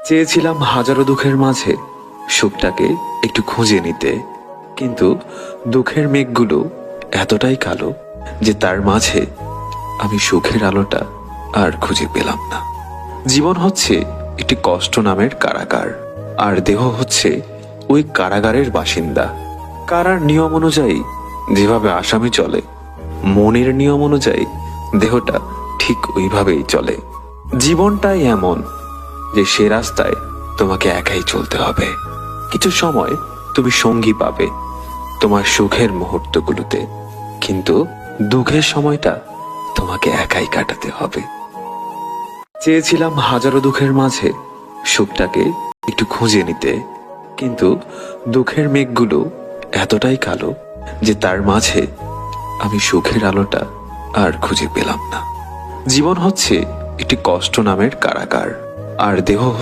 চেয়েছিলাম হাজারো দুঃখের মাঝে সুখটাকে একটু খুঁজে নিতে, কিন্তু দুঃখের মেঘগুলো এতটাই কালো যে তার মাঝে আমি সুখের আলোটা আর খুঁজে পেলাম না। জীবন হচ্ছে একটি কষ্ট নামের কারাগার, আর দেহ হচ্ছে ওই কারাগারের বাসিন্দা। কারার নিয়ম অনুযায়ী যেভাবে আসামি চলে, মনের নিয়ম অনুযায়ী দেহটা ঠিক ওইভাবেই চলে। জীবনটাই এমন যে সে রাস্তায় তোমাকে একাই চলতে হবে। কিছু সময় তুমি সঙ্গী পাবে তোমার সুখের মুহূর্তগুলোতে, কিন্তু দুঃখের সময়টা তোমাকে একাই কাটাতে হবে। চেয়েছিলাম হাজারো দুঃখের মাঝে সুখটাকে একটু খুঁজে নিতে, কিন্তু দুঃখের মেঘগুলো এতটাই কালো যে তার মাঝে আমি সুখের আলোটা আর খুঁজে পেলাম না। জীবন হচ্ছে একটি কষ্ট নামের কারাগার, আর দেহ